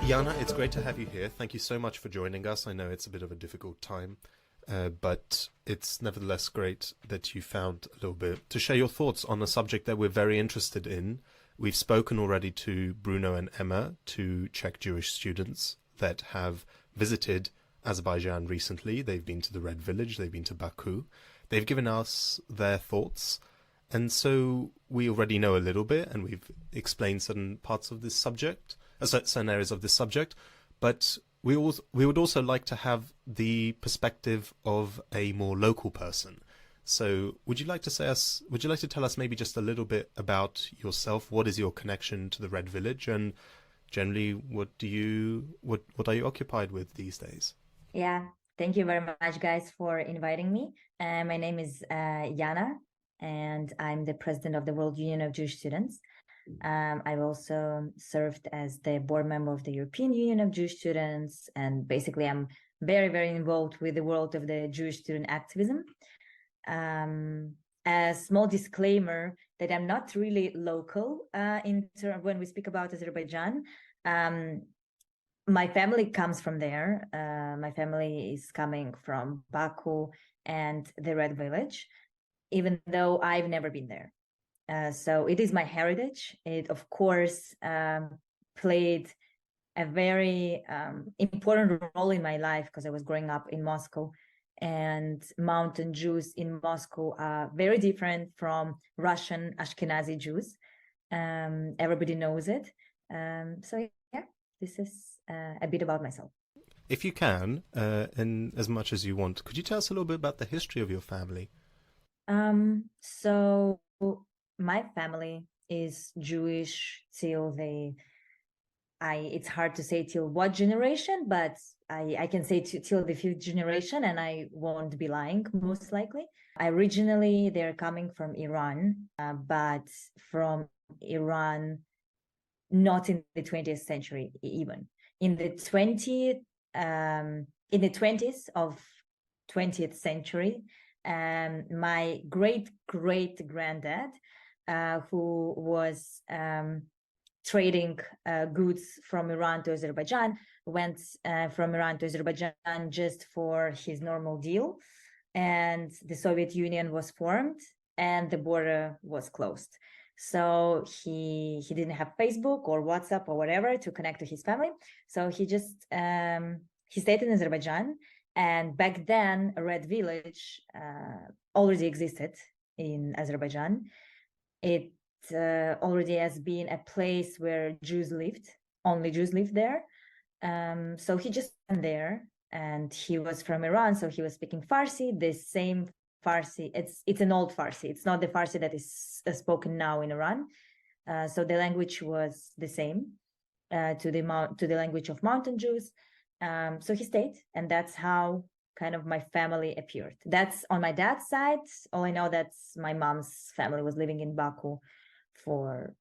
Yana, it's great to have you here. Thank you so much for joining us. I know it's a bit of a difficult time, but it's nevertheless great that you found a little bit to share your thoughts on a subject that we're very interested in. We've spoken already to Bruno and Emma, two Czech Jewish students that have visited Azerbaijan recently. They've been to the Red Village, they've been to Baku. They've given us their thoughts. And so we already know a little bit, and we've explained certain parts of this subject, certain areas of this subject, but we would also like to have the perspective of a more local person. So would you like to tell us maybe just a little bit about yourself? What is your connection to the Red Village, and generally what are you occupied with these days? Yeah, thank you very much, guys, for inviting me. My name is Yana, and I'm the president of the World Union of Jewish Students. I've also served as the board member of the European Union of Jewish Students, and basically I'm very, very involved with the world of the Jewish student activism. A small disclaimer that I'm not really local when we speak about Azerbaijan. My family comes from there. My family is coming from Baku and the Red Village, even though I've never been there. So it is my heritage. It, of course, played a very important role in my life because I was growing up in Moscow, and mountain Jews in Moscow are very different from Russian Ashkenazi Jews. Everybody knows it. So yeah, this is a bit about myself. If you can, and as much as you want, could you tell us a little bit about the history of your family? So my family is Jewish till it's hard to say till what generation, but I can say till the fifth generation, and I won't be lying, most likely. Originally, they're coming from Iran, but from Iran, not in the 20th century even. In the 20s of 20th century, my great-great-granddad, who was trading goods from Iran to Azerbaijan, went from Iran to Azerbaijan just for his normal deal, and the Soviet Union was formed and the border was closed. So he didn't have Facebook or WhatsApp or whatever to connect to his family. So he just he stayed in Azerbaijan. And back then, a Red Village already existed in Azerbaijan. It already has been a place where Jews lived. Only Jews lived there. So he just went there, and he was from Iran, so he was speaking Farsi, the same Farsi. It's an old Farsi. It's not the Farsi that is spoken now in Iran. So the language was the same to the language of mountain Jews. So he stayed, and that's how kind of my family appeared. That's on my dad's side. All I know that's my mom's family was living in Baku for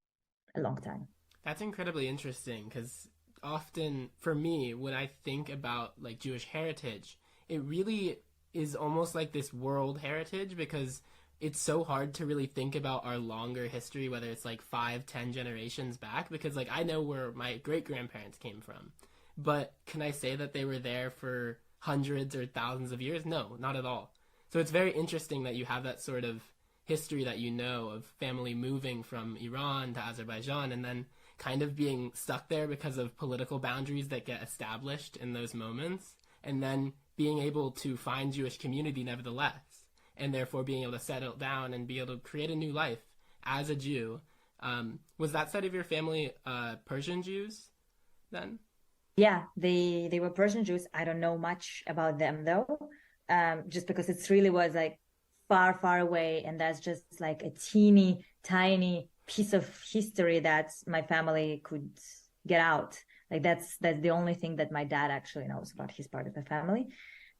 a long time. That's incredibly interesting, because often for me, when I think about like Jewish heritage, it really is almost like this world heritage, because it's so hard to really think about our longer history, whether it's like 5-10 generations back, because like I know where my great-grandparents came from. But can I say that they were there for hundreds or thousands of years? No, not at all. So it's very interesting that you have that sort of history that you know of family moving from Iran to Azerbaijan and then kind of being stuck there because of political boundaries that get established in those moments, and then being able to find Jewish community nevertheless, and therefore being able to settle down and be able to create a new life as a Jew. Was that side of your family Persian Jews then? Yeah, they were Persian Jews. I don't know much about them though, just because it really was like far, far away, and that's just like a teeny tiny piece of history that my family could get out. Like that's the only thing that my dad actually knows about his part of the family.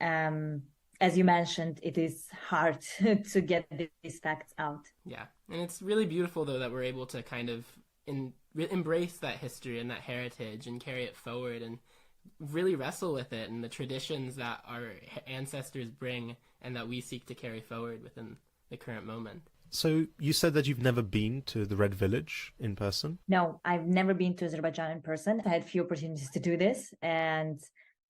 As you mentioned, it is hard to get these facts out. Yeah, and it's really beautiful though that we're able to kind of embrace that history and that heritage and carry it forward and really wrestle with it and the traditions that our ancestors bring and that we seek to carry forward within the current moment. So you said that you've never been to the Red Village in person? No, I've never been to Azerbaijan in person. I had few opportunities to do this, and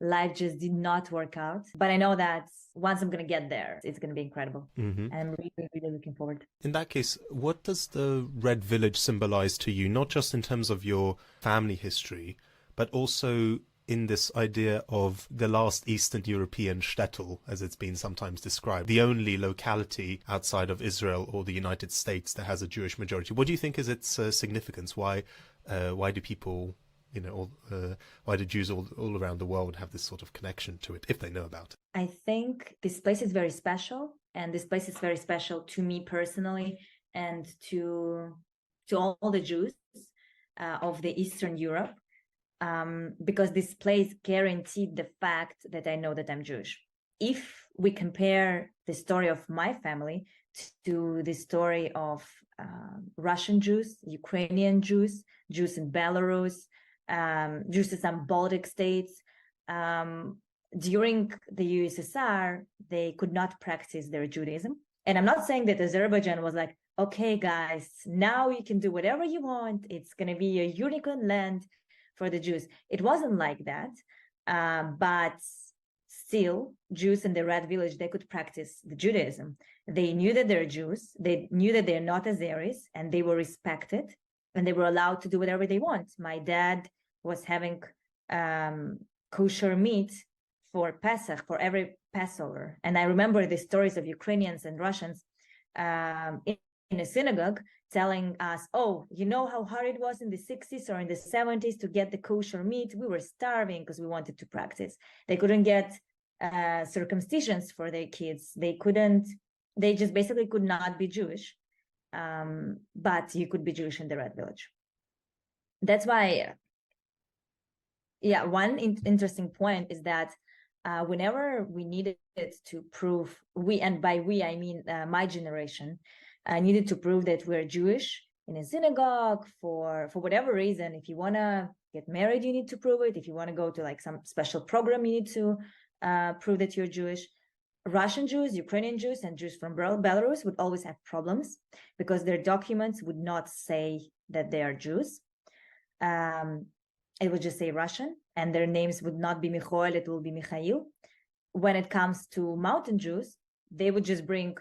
life just did not work out. But I know that once I'm going to get there, it's going to be incredible. Mm-hmm. And I'm really, really looking forward. In that case, what does the Red Village symbolize to you, not just in terms of your family history, but also in this idea of the last Eastern European shtetl, as it's been sometimes described, the only locality outside of Israel or the United States that has a Jewish majority? What do you think is its significance? Why do people, why do Jews all around the world have this sort of connection to it, if they know about it? I think this place is very special, and this place is very special to me personally and to all the Jews of the Eastern Europe. Because this place guaranteed the fact that I know that I'm Jewish. If we compare the story of my family to the story of Russian Jews, Ukrainian Jews, Jews in Belarus, Jews in some Baltic states, during the USSR, they could not practice their Judaism. And I'm not saying that Azerbaijan was like, okay, guys, now you can do whatever you want. It's going to be a unicorn land for the Jews. It wasn't like that, but still, Jews in the Red Village, they could practice the Judaism. They knew that they're Jews, they knew that they're not Azeris, and they were respected, and they were allowed to do whatever they want. My dad was having kosher meat for Pesach, for every Passover. And I remember the stories of Ukrainians and Russians in a synagogue telling us, oh, you know how hard it was in the 60s or in the 70s to get the kosher meat? We were starving because we wanted to practice. They couldn't get circumcisions for their kids. They just basically could not be Jewish. But you could be Jewish in the Red Village. That's why, one interesting point is that whenever we needed to prove, and by we, I mean my generation, needed to prove that we're Jewish in a synagogue for whatever reason. If you want to get married, you need to prove it. If you want to go to like some special program, you need to prove that you're Jewish. Russian Jews, Ukrainian Jews, and Jews from Belarus would always have problems because their documents would not say that they are Jews. It would just say Russian, and their names would not be Michoel, it will be Mikhail. When it comes to mountain Jews, they would just bring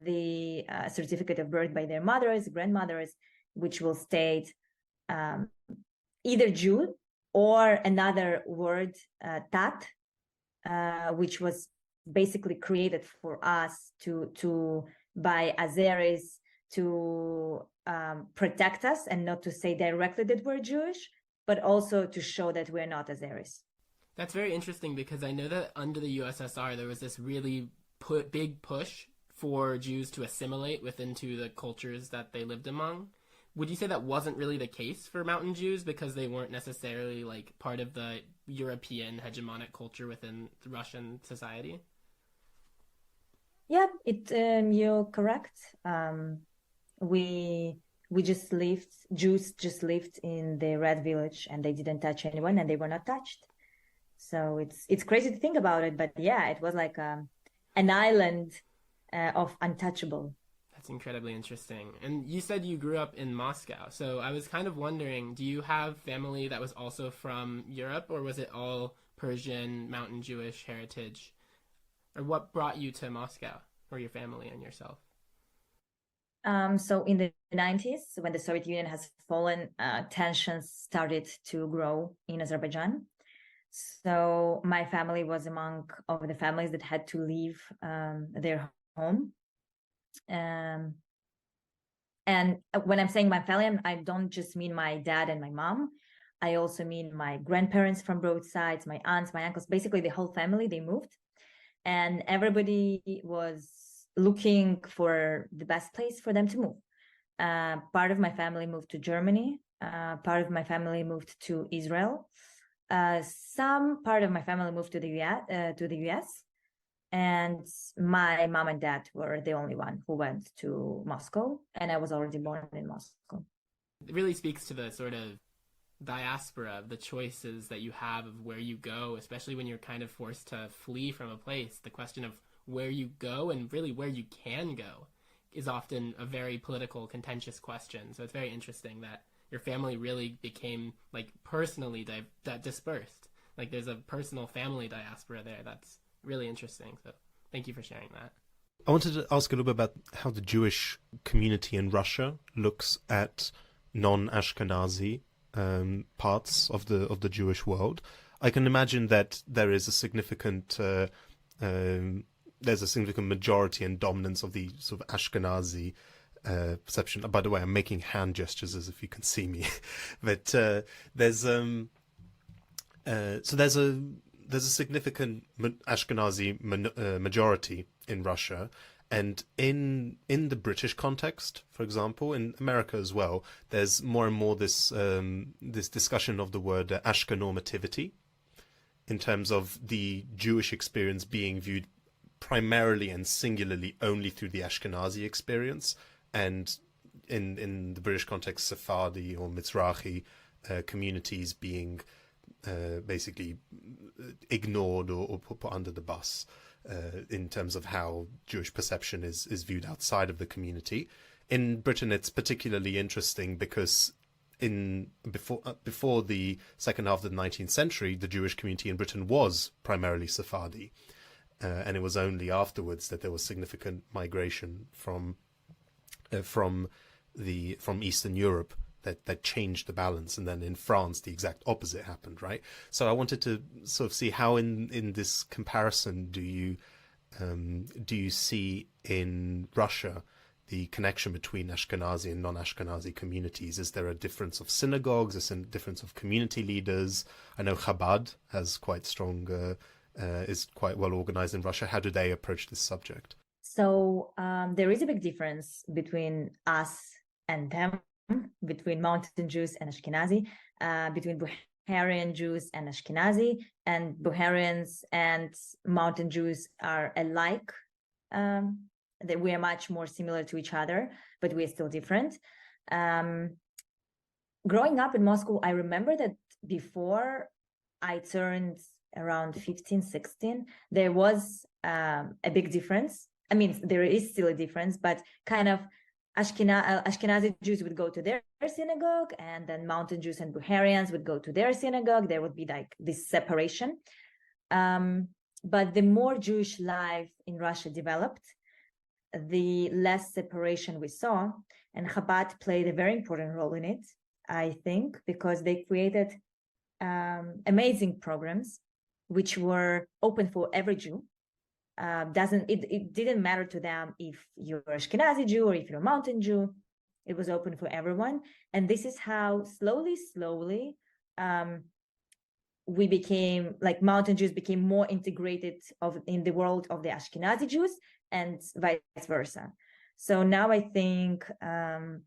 the certificate of birth by their mothers, grandmothers, which will state either Jew or another word, tat, which was basically created for us to by Azeris to protect us and not to say directly that we're Jewish, but also to show that we're not Azeris. That's very interesting because I know that under the USSR there was this really big push for Jews to assimilate into the cultures that they lived among. Would you say that wasn't really the case for mountain Jews because they weren't necessarily like part of the European hegemonic culture within Russian society? Yeah, you're correct. Jews just lived in the Red Village and they didn't touch anyone and they were not touched. So it's crazy to think about it, but yeah, it was like an island of untouchable. That's incredibly interesting. And you said you grew up in Moscow. So I was kind of wondering, do you have family that was also from Europe, or was it all Persian, mountain Jewish heritage? Or what brought you to Moscow, or your family and yourself? So in the 90s, when the Soviet Union has fallen, tensions started to grow in Azerbaijan. So my family was among of the families that had to leave their home. And when I'm saying my family, I don't just mean my dad and my mom. I also mean my grandparents from both sides, my aunts, my uncles, basically the whole family, they moved. And everybody was looking for the best place for them to move. Part of my family moved to Germany. Part of my family moved to Israel. Some part of my family moved to the US. And my mom and dad were the only one who went to Moscow, and I was already born in Moscow. It really speaks to the sort of diaspora, the choices that you have of where you go, especially when you're kind of forced to flee from a place. The question of where you go and really where you can go is often a very political, contentious question. So it's very interesting that your family really became like personally that dispersed. Like there's a personal family diaspora there. That's really interesting. So thank you for sharing that. I wanted to ask a little bit about how the Jewish community in Russia looks at non-Ashkenazi parts of the Jewish world. I can imagine that there is a significant there's a significant majority and dominance of the sort of Ashkenazi perception. By the way, I'm making hand gestures as if you can see me, but there's a significant Ashkenazi majority in Russia, and in the British context, for example, in America as well, there's more and more this discussion of the word Ashkenormativity, in terms of the Jewish experience being viewed primarily and singularly only through the Ashkenazi experience, and in the British context, Sephardi or Mizrahi communities being basically ignored or put under the bus in terms of how Jewish perception is viewed outside of the community. In Britain, it's particularly interesting because before the second half of the 19th century, the Jewish community in Britain was primarily Sephardi, and it was only afterwards that there was significant migration from Eastern Europe that changed the balance. And then in France, the exact opposite happened, right? So I wanted to sort of see how in this comparison do you see in Russia the connection between Ashkenazi and non-Ashkenazi communities? Is there a difference of synagogues? Is there a difference of community leaders? I know Chabad has quite strong, is quite well organized in Russia. How do they approach this subject? So there is a big difference between us and them, between Mountain Jews and Ashkenazi, between Bukharian Jews and Ashkenazi, and Bukharians and Mountain Jews are alike. That we are much more similar to each other, but we are still different. Growing up in Moscow, I remember that before I turned around 15, 16, there was a big difference. I mean, there is still a difference, but kind of Ashkenazi Jews would go to their synagogue, and then Mountain Jews and Bukharians would go to their synagogue. There would be like this separation. But the more Jewish life in Russia developed, the less separation we saw, and Chabad played a very important role in it, I think, because they created amazing programs which were open for every Jew. It didn't matter to them if you're Ashkenazi Jew or if you're a Mountain Jew. It was open for everyone, and this is how slowly we became, like, Mountain Jews became more integrated in the world of the Ashkenazi Jews, and vice versa. So now I think that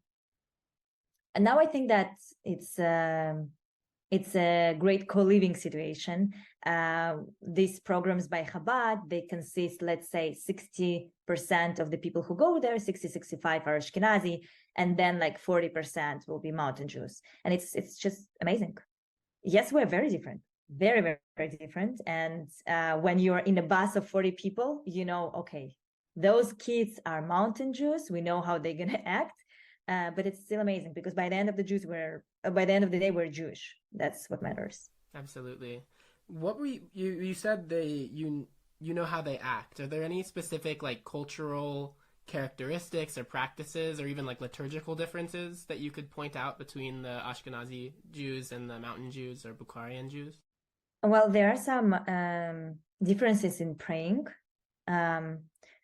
it's a great co-living situation. These programs by Chabad, they consist, let's say, 60% of the people who go there, 60-65 are Ashkenazi, and then like 40% will be Mountain Jews, and it's just amazing. Yes, we're very different. Very, very, very different. And when you're in a bus of 40 people, you know, okay, those kids are Mountain Jews. We know how they're gonna act, but it's still amazing because by the end of the day, we're Jewish. That's what matters. Absolutely. What were you said you know how they act? Are there any specific like cultural characteristics or practices or even like liturgical differences that you could point out between the Ashkenazi Jews and the Mountain Jews or Bukharian Jews? Well, there are some differences in praying.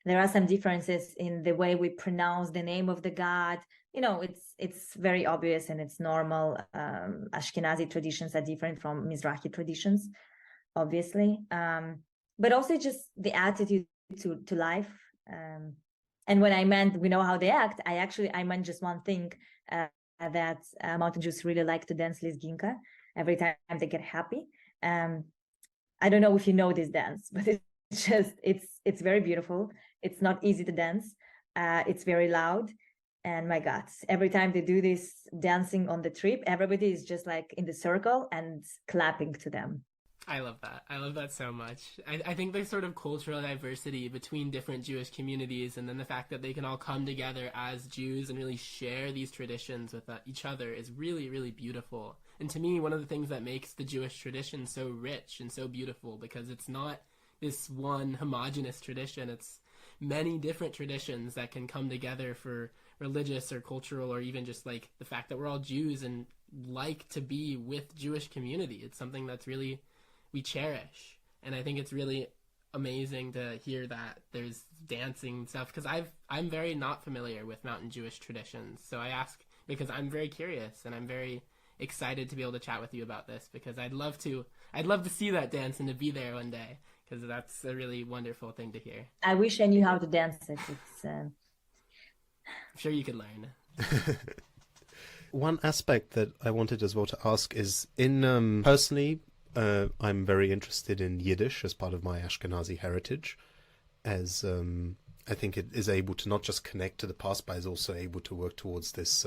There are some differences in the way we pronounce the name of the God. You know, it's very obvious and it's normal. Ashkenazi traditions are different from Mizrahi traditions, obviously. But also just the attitude to life. And when I meant we know how they act, I meant just one thing, that Mountain Jews really like to dance Lizginka every time they get happy. I don't know if you know this dance, but it's very beautiful. It's not easy to dance. It's very loud. And my God, every time they do this dancing on the trip, everybody is just like in the circle and clapping to them. I love that. I love that so much. I think there's sort of cultural diversity between different Jewish communities, and then the fact that they can all come together as Jews and really share these traditions with each other is really, really beautiful. And to me, one of the things that makes the Jewish tradition so rich and so beautiful, because it's not this one homogenous tradition. It's many different traditions that can come together for religious or cultural, or even just like the fact that we're all Jews and like to be with Jewish community. It's something that's really we cherish, and I think it's really amazing to hear that there's dancing and stuff, because I'm very not familiar with Mountain Jewish traditions, so I ask because I'm very curious, and I'm very excited to be able to chat with you about this, because I'd love to see that dance and to be there one day, because that's a really wonderful thing to hear. I wish I knew how to dance it. It's I'm sure you could learn. One aspect that I wanted as well to ask is, in personally, I'm very interested in Yiddish as part of my Ashkenazi heritage, as I think it is able to not just connect to the past, but is also able to work towards this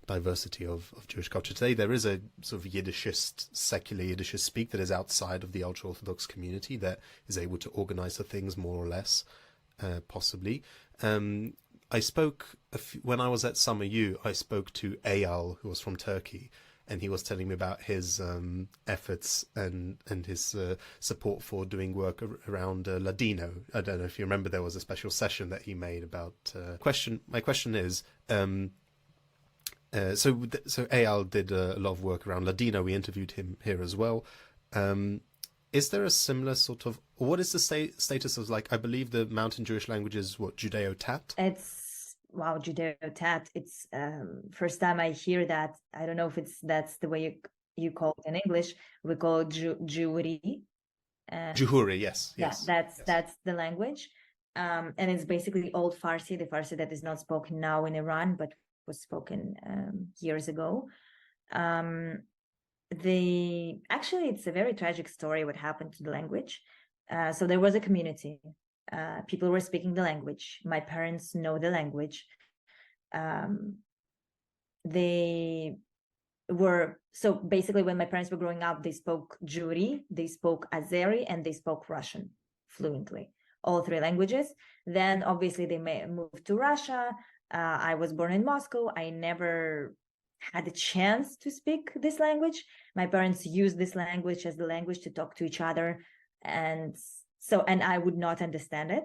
diversity of Jewish culture. Today there is a sort of Yiddishist, secular Yiddishist speak that is outside of the ultra-Orthodox community that is able to organize the things more or less, possibly. I spoke, when I was at Summer U, I spoke to Eyal, who was from Turkey, and he was telling me about his efforts and his support for doing work around Ladino. I don't know if you remember, there was a special session that he made about... My question is, so Eyal did a lot of work around Ladino. We interviewed him here as well. Is there a similar sort of... What is the status of, like, I believe the Mountain Jewish language is, what, Judeo-Tat? Wow, Judeo-Tat. It's first time I hear that. I don't know if that's the way you call it in English. We call it Jewry. Juhuri, yes. That's the language. And it's basically Old Farsi, the Farsi that is not spoken now in Iran, but was spoken years ago. Actually, it's a very tragic story what happened to the language. So there was a community. People were speaking the language. My parents know the language. They were, so basically when my parents were growing up, they spoke Jewry, they spoke Azeri, and they spoke Russian fluently, all three languages. Then obviously they moved to Russia. I was born in Moscow. I never had a chance to speak this language. My parents used this language as the language to talk to each other. And I would not understand it.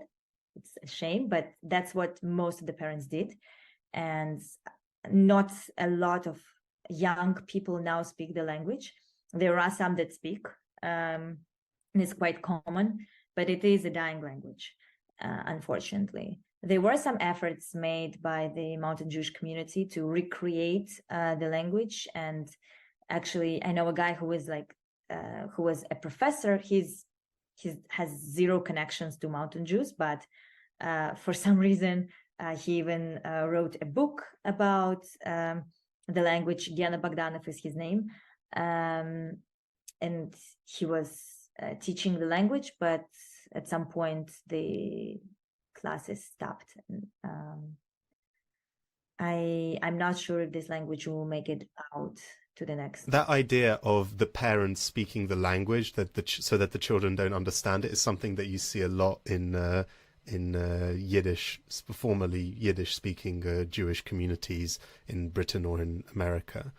It's a shame, but that's what most of the parents did. And not a lot of young people now speak the language. There are some that speak, and it's quite common, but it is a dying language, unfortunately. There were some efforts made by the Mountain Jewish community to recreate the language. And actually, I know a guy who was who was a professor. He has zero connections to Mountain Jews, but for some reason, he even wrote a book about the language. Yana Bogdanov is his name. And he was teaching the language, but at some point the classes stopped. I'm not sure if this language will make it out to the next. That idea of the parents speaking the language so that the children don't understand it is something that you see a lot in Yiddish, formerly Yiddish-speaking Jewish communities in Britain or in America.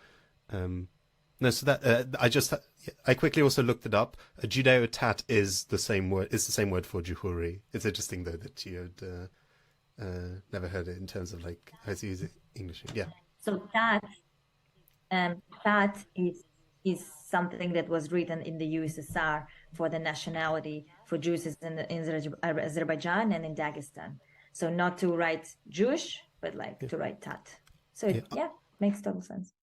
No, so that I quickly also looked it up. Judeo-Tat is the same word. It's the same word for Juhuri. It's interesting though that you had never heard it in terms of like how to use it in English. Yeah. So Tat is something that was written in the USSR for the nationality for Jews in Azerbaijan and in Dagestan. So not to write Jewish, but to write Tat. So it makes total sense.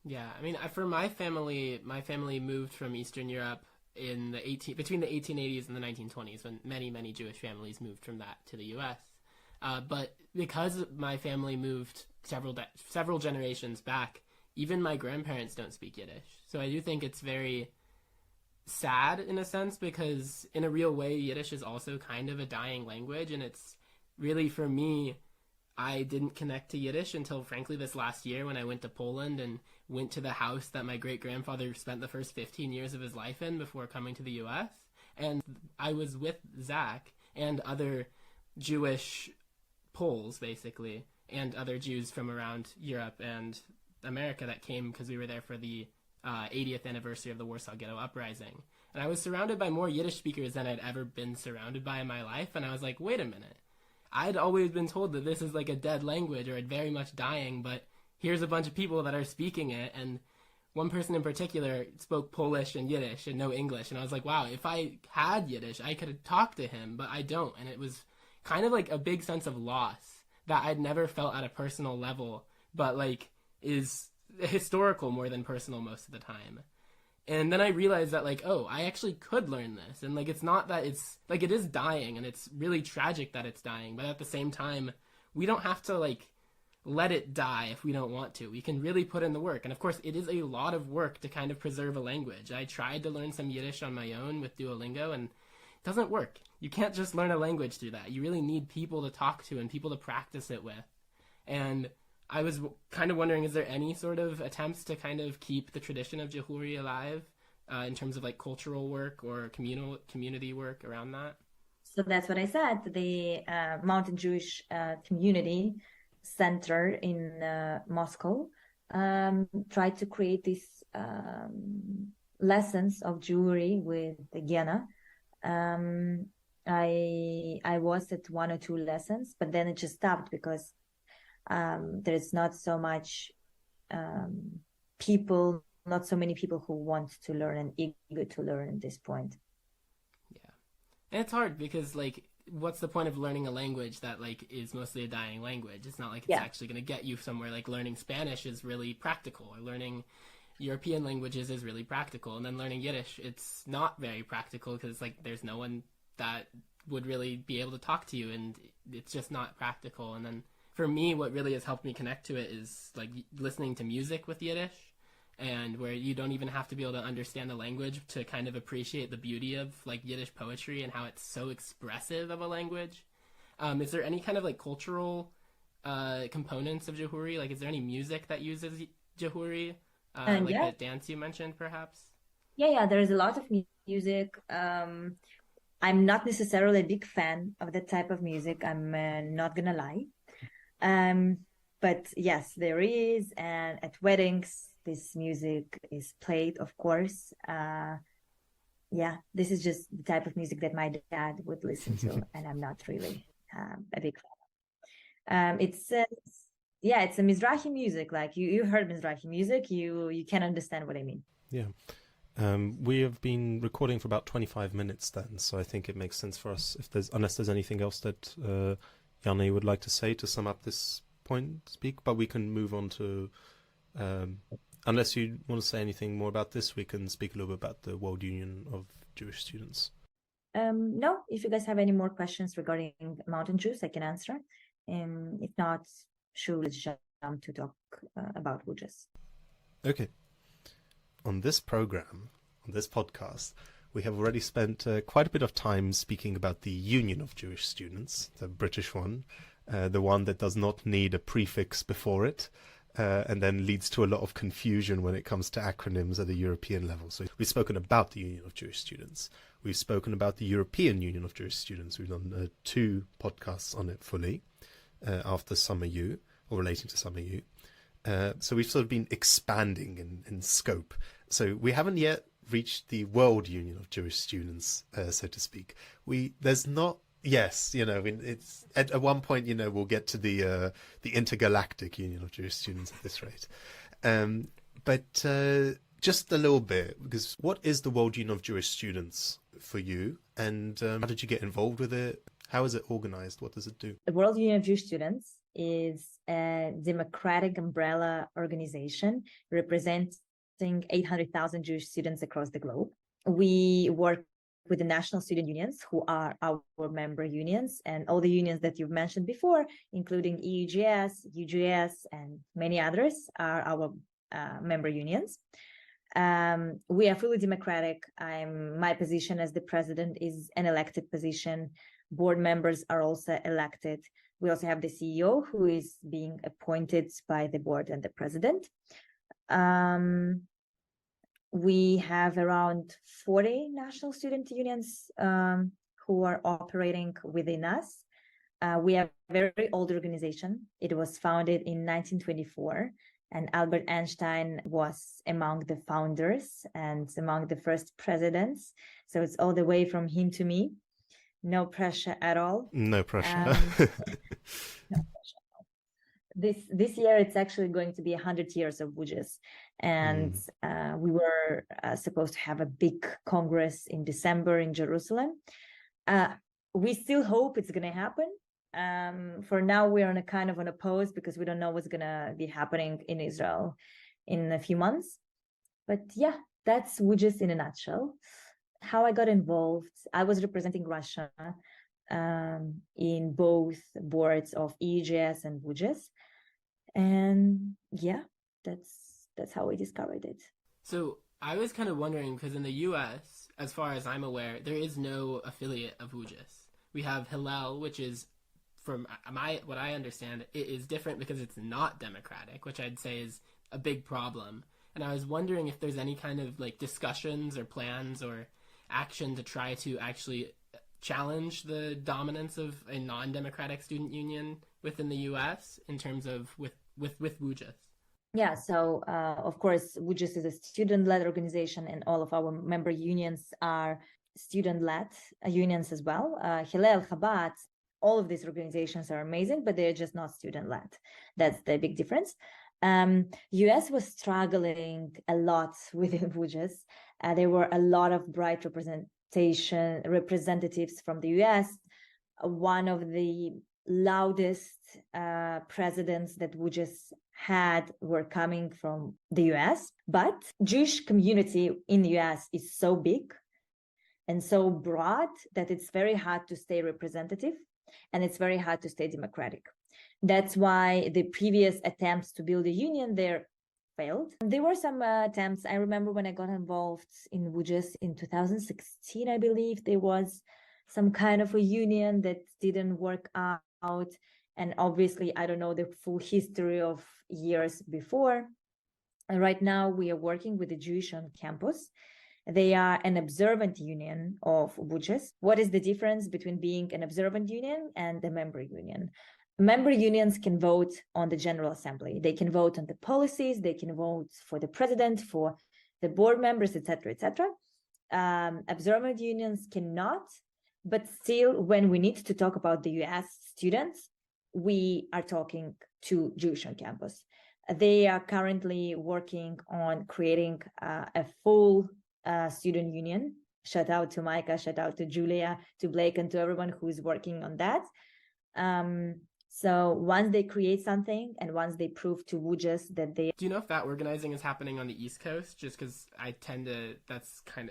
Yeah, I mean, for my family moved from Eastern Europe in between the 1880s and the 1920s, when many Jewish families moved from that to the U.S. But because my family moved several generations back, even my grandparents don't speak Yiddish. So I do think it's very sad in a sense, because in a real way, Yiddish is also kind of a dying language. And it's really, for me, I didn't connect to Yiddish until, frankly, this last year when I went to Poland and went to the house that my great-grandfather spent the first 15 years of his life in before coming to the US. And I was with Zach and other Jewish Poles, basically, and other Jews from around Europe and America that came because we were there for the 80th anniversary of the Warsaw Ghetto Uprising. And I was surrounded by more Yiddish speakers than I'd ever been surrounded by in my life. And I was like, wait a minute. I'd always been told that this is like a dead language or very much dying, but here's a bunch of people that are speaking it. And one person in particular spoke Polish and Yiddish and no English. And I was like, wow, if I had Yiddish, I could talk to him, but I don't. And it was kind of like a big sense of loss that I'd never felt at a personal level, but like is historical more than personal most of the time. And then I realized that, like, oh, I actually could learn this. And, like, it's not that it's, like, it is dying, and it's really tragic that it's dying. But at the same time, we don't have to, like, let it die if we don't want to. We can really put in the work. And, of course, it is a lot of work to kind of preserve a language. I tried to learn some Yiddish on my own with Duolingo, and it doesn't work. You can't just learn a language through that. You really need people to talk to and people to practice it with. And I was kind of wondering, is there any sort of attempts to kind of keep the tradition of Jehuri alive in terms of like cultural work or community work around that? So that's what I said. The Mountain Jewish Community Center in Moscow tried to create these lessons of Jewry with the Yana. I was at 1 or 2 lessons, but then it just stopped because there's not so much people, not so many people who want to learn and eager to learn at this point. Yeah. And it's hard because, like, what's the point of learning a language that, like, is mostly a dying language? It's not like it's actually going to get you somewhere. Like, learning Spanish is really practical, or learning European languages is really practical. And then learning Yiddish, it's not very practical because, like, there's no one that would really be able to talk to you, and it's just not practical. And then for me, what really has helped me connect to it is like listening to music with Yiddish, and where you don't even have to be able to understand the language to kind of appreciate the beauty of like Yiddish poetry and how it's so expressive of a language. Is there any kind of like cultural components of Jehuri? Like, is there any music that uses Jehuri? Like that dance you mentioned, perhaps? Yeah, there's a lot of music. I'm not necessarily a big fan of that type of music. I'm not gonna lie. But yes, there is, and at weddings, this music is played, of course. Yeah, this is just the type of music that my dad would listen to, and I'm not really a big fan. It's a Mizrahi music. Like you heard Mizrahi music, you can understand what I mean. Yeah. We have been recording for about 25 minutes then, so I think it makes sense for us, unless there's anything else that Yana would like to say to sum up this point, but we can move on to, unless you want to say anything more about this, we can speak a little bit about the World Union of Jewish Students. No, if you guys have any more questions regarding Mountain Jews, I can answer. If not, sure, let's jump to talk about WUJS. Okay. On this program, on this podcast, we have already spent quite a bit of time speaking about the Union of Jewish Students, the British one, the one that does not need a prefix before it, and then leads to a lot of confusion when it comes to acronyms at a European level. So we've spoken about the Union of Jewish Students. We've spoken about the European Union of Jewish Students. We've done 2 podcasts on it fully after Summer U, or relating to Summer U. So we've sort of been expanding in scope. So we haven't yet reached the World Union of Jewish Students, so to speak. It's at one point, we'll get to the Intergalactic Union of Jewish Students at this rate. But just a little bit, because what is the World Union of Jewish Students for you? And how did you get involved with it? How is it organized? What does it do? The World Union of Jewish Students is a democratic umbrella organization representing 800,000 Jewish students across the globe. We work with the national student unions, who are our member unions, and all the unions that you've mentioned before, including EUJS, UJS, and many others, are our member unions. We are fully democratic. My position as the president is an elected position. Board members are also elected. We also have the CEO, who is being appointed by the board and the president. We have around 40 national student unions who are operating within us. We are a very old organization. It was founded in 1924, and Albert Einstein was among the founders and among the first presidents. So it's all the way from him to me. No pressure at all. No pressure. No pressure. This year it's actually going to be 100 years of WUJS, and we were supposed to have a big congress in December in Jerusalem. We still hope it's going to happen. For now, we're on a kind of on a pause because we don't know what's going to be happening in Israel in a few months. But yeah, that's WUJS in a nutshell. How I got involved, I was representing Russia in both boards of EUJS and WUJS. And yeah, that's how we discovered it. So I was kind of wondering, because in the US, as far as I'm aware, there is no affiliate of WUJS. We have Hillel, which is, from what I understand, it is different because it's not democratic, which I'd say is a big problem. And I was wondering if there's any kind of like discussions or plans or action to try to actually challenge the dominance of a non-democratic student union within the US in terms of with WUJS. Yeah, so of course, WUJS is a student-led organization, and all of our member unions are student-led unions as well. Hillel, Chabad, all of these organizations are amazing, but they're just not student-led. That's the big difference. US was struggling a lot within WUJS. There were a lot of bright representatives from the US. One of the loudest presidents that WUJS had were coming from the US, but Jewish community in the US is so big and so broad that it's very hard to stay representative, and it's very hard to stay democratic. That's why the previous attempts to build a union there failed. There were some attempts. I remember when I got involved in WUJS in 2016, I believe there was some kind of a union that didn't work out. And obviously, I don't know the full history of years before. And right now, we are working with the Jewish on campus. They are an observant union of WUJS. What is the difference between being an observant union and a member union? Member unions can vote on the General Assembly. They can vote on the policies. They can vote for the president, for the board members, etc., etc. Observant unions cannot, but still, when we need to talk about the US students, we are talking to Jewish on campus. They are currently working on creating a full student union. Shout out to Micah, shout out to Julia, to Blake, and to everyone who is working on that. So once they create something and once they prove to WUJS that they... Do you know if that organizing is happening on the East Coast? Just because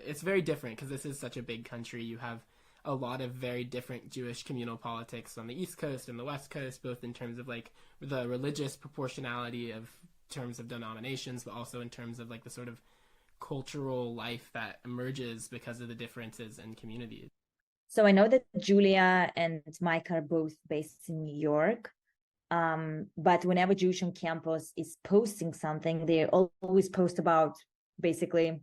it's very different because this is such a big country. You have a lot of very different Jewish communal politics on the East Coast and the West Coast, both in terms of like the religious proportionality of terms of denominations, but also in terms of like the sort of cultural life that emerges because of the differences in communities. So I know that Julia and Mike are both based in New York, but whenever Jewish on campus is posting something, they always post about basically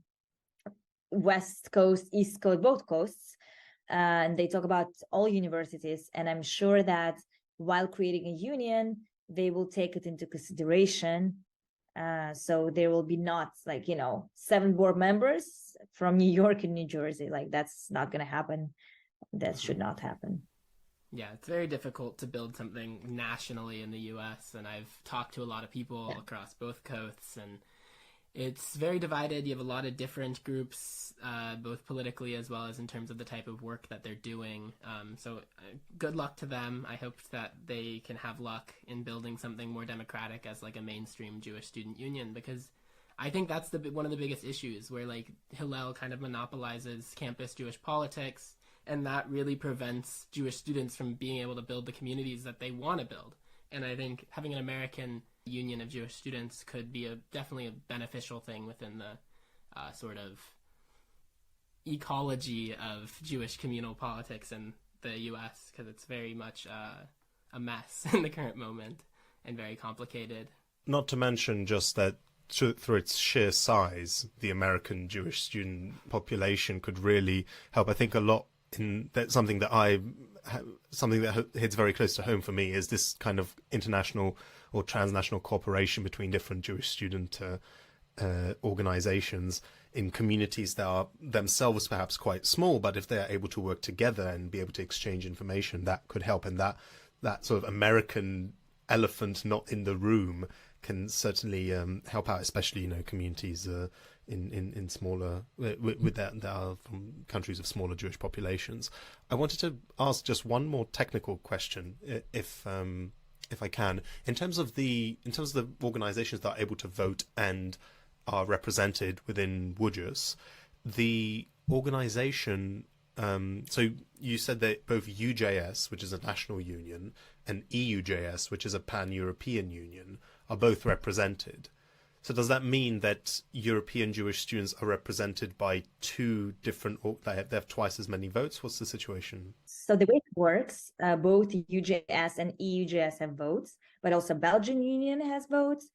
West Coast, East Coast, both coasts, and they talk about all universities. And I'm sure that while creating a union, they will take it into consideration. So there will be not 7 board members from New York and New Jersey. Like that's not going to happen. That should not happen. Yeah, it's very difficult to build something nationally in the US, and I've talked to a lot of people across both coasts, and it's very divided. You have a lot of different groups, both politically as well as in terms of the type of work that they're doing. So good luck to them. I hope that they can have luck in building something more democratic as like a mainstream Jewish student union, because I think that's one of the biggest issues where like Hillel kind of monopolizes campus Jewish politics, and that really prevents Jewish students from being able to build the communities that they want to build. And I think having an American union of Jewish students could be definitely a beneficial thing within the sort of ecology of Jewish communal politics in the U.S., because it's very much a mess in the current moment and very complicated. Not to mention just that through its sheer size, the American Jewish student population could really help. I think a lot in that something that hits very close to home for me is this kind of international or transnational cooperation between different Jewish student organizations in communities that are themselves perhaps quite small, but if they are able to work together and be able to exchange information, that could help. And that sort of American elephant not in the room can certainly help out, especially communities in smaller with that are from countries of smaller Jewish populations. I wanted to ask just one more technical question, if I can, in terms of the organizations that are able to vote and are represented within WUJS, the organization. So you said that both UJS, which is a national union, and EUJS, which is a pan-European union, are both represented. So does that mean that European Jewish students are represented by two different, they have twice as many votes? What's the situation? So the way it works, both UJS and EUJS have votes, but also Belgian union has votes,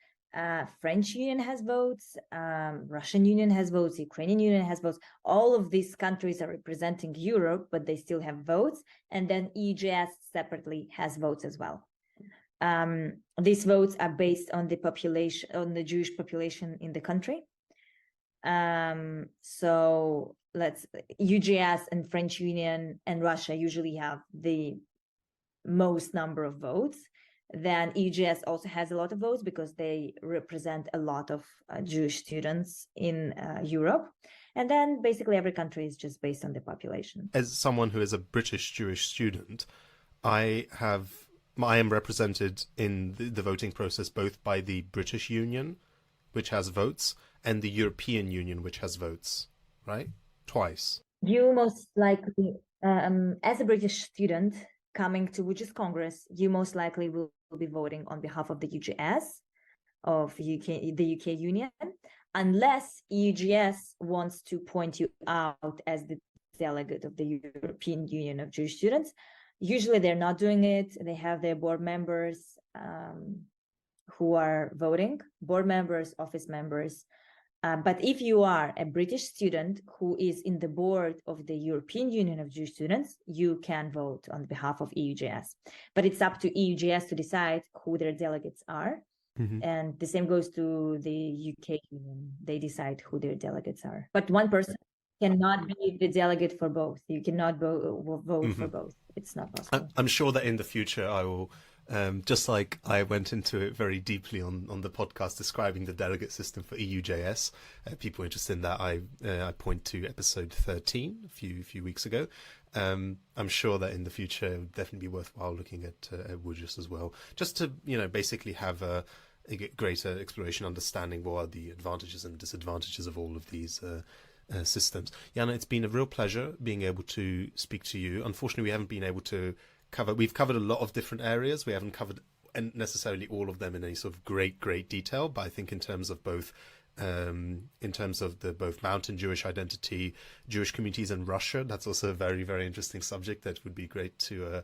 French union has votes, Russian union has votes, Ukrainian union has votes. All of these countries are representing Europe, but they still have votes. And then EUJS separately has votes as well. These votes are based on the population, on the Jewish population in the country. So UJS and French Union and Russia usually have the most number of votes. Then EUJS also has a lot of votes because they represent a lot of Jewish students in Europe. And then basically every country is just based on the population. As someone who is a British Jewish student, I am represented in the voting process both by the British Union, which has votes, and the European Union, which has votes, right? Twice. You most likely, as a British student coming to WUJS Congress, you most likely will be voting on behalf of the UJS of the UK Union, unless EUJS wants to point you out as the delegate of the European Union of Jewish Students. Usually they're not doing it. They have their board members who are voting, board members, office members. But if you are a British student who is in the board of the European Union of Jewish Students, you can vote on behalf of EUJS. But it's up to EUJS to decide who their delegates are. Mm-hmm. And the same goes to the UK Union. They decide who their delegates are. But one person cannot be the delegate for both. You cannot vote mm-hmm. for both. It's not possible. I'm sure that in the future I will, just like I went into it very deeply on the podcast describing the delegate system for EUJS. People interested in that, I point to episode 13 a few weeks ago. I'm sure that in the future it would definitely be worthwhile looking at WUJS as well, just to basically have a greater exploration, understanding what are the advantages and disadvantages of all of these systems. Yana, it's been a real pleasure being able to speak to you. Unfortunately, we haven't been able to we've covered a lot of different areas. We haven't covered necessarily all of them in any sort of great detail, but I think in terms of both both mountain Jewish identity, Jewish communities in Russia, that's also a very, very interesting subject that would be great to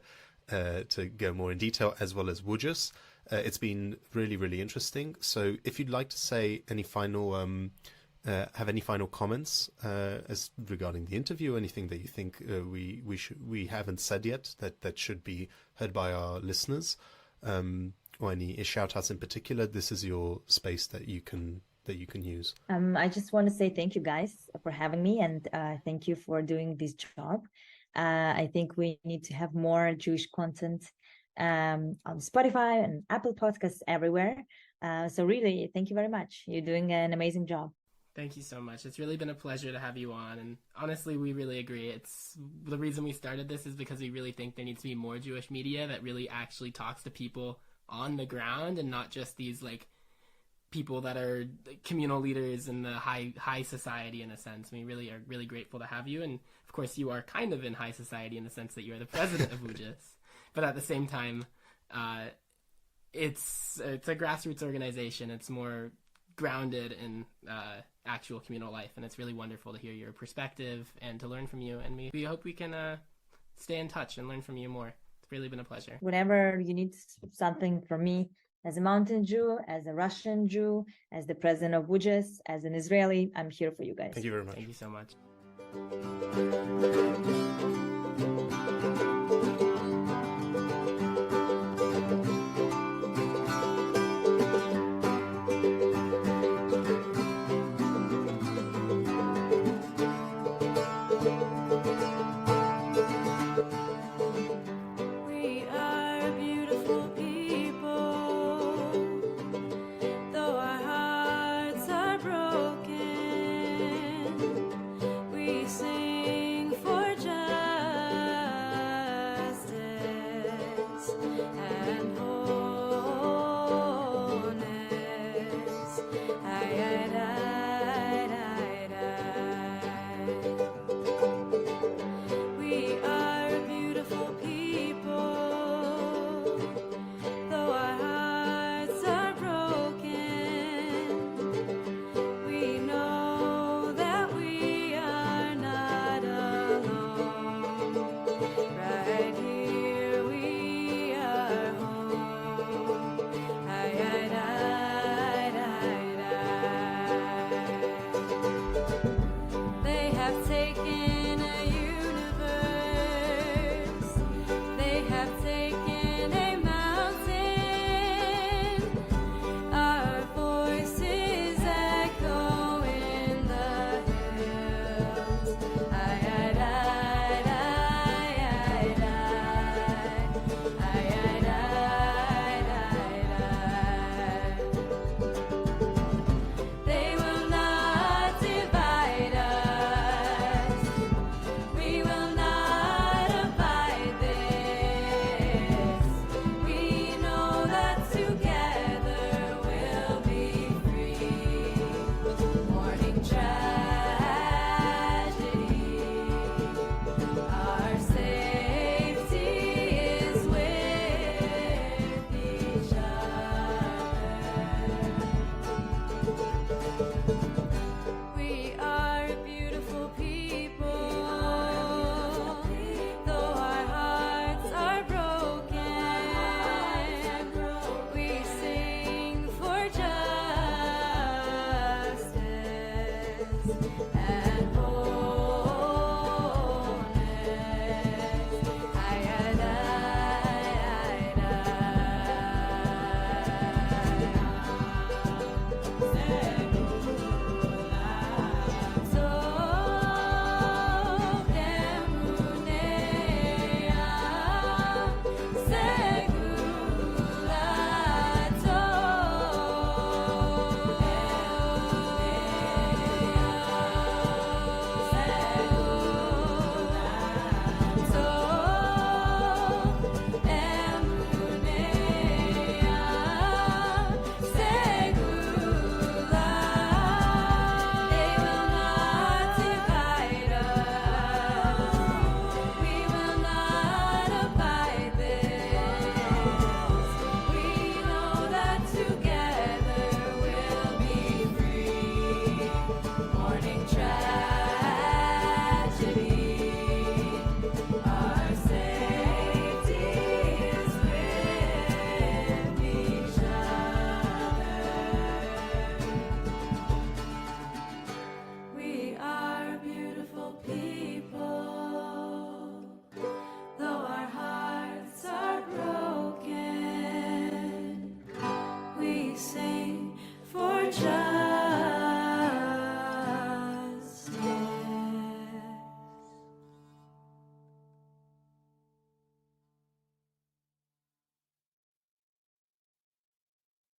go more in detail, as well as WUJS. It's been really, really interesting. So if you'd like to say any final have any final comments as regarding the interview, anything that you think we haven't said yet that should be heard by our listeners, or any shout outs in particular, this is your space that you can use. I just want to say thank you guys for having me, and thank you for doing this job. I think we need to have more Jewish content on Spotify and Apple Podcasts everywhere. So really, thank you very much. You're doing an amazing job. Thank you so much. It's really been a pleasure to have you on. And honestly, we really agree. It's the reason we started this is because we really think there needs to be more Jewish media that really actually talks to people on the ground and not just these people that are communal leaders in the high society in a sense. We really are really grateful to have you. And of course, you are kind of in high society in the sense that you're the president of WUJS. But at the same time, it's a grassroots organization. It's more grounded in actual communal life, and it's really wonderful to hear your perspective and to learn from you, and we hope we can stay in touch and learn from you more. It's really been a pleasure. Whenever you need something from me, As a mountain Jew, as a Russian Jew, as the president of WUJS, as an Israeli, I'm here for you guys. Thank you very much. Thank you so much. We are beautiful people, though our hearts are broken. We sing for justice and wholeness. Aye, aye, aye, aye, aye. We are beautiful people, though our hearts are broken. We know that we are not alone. Right here we are home. Aye, aye, aye, aye, aye. They have taken a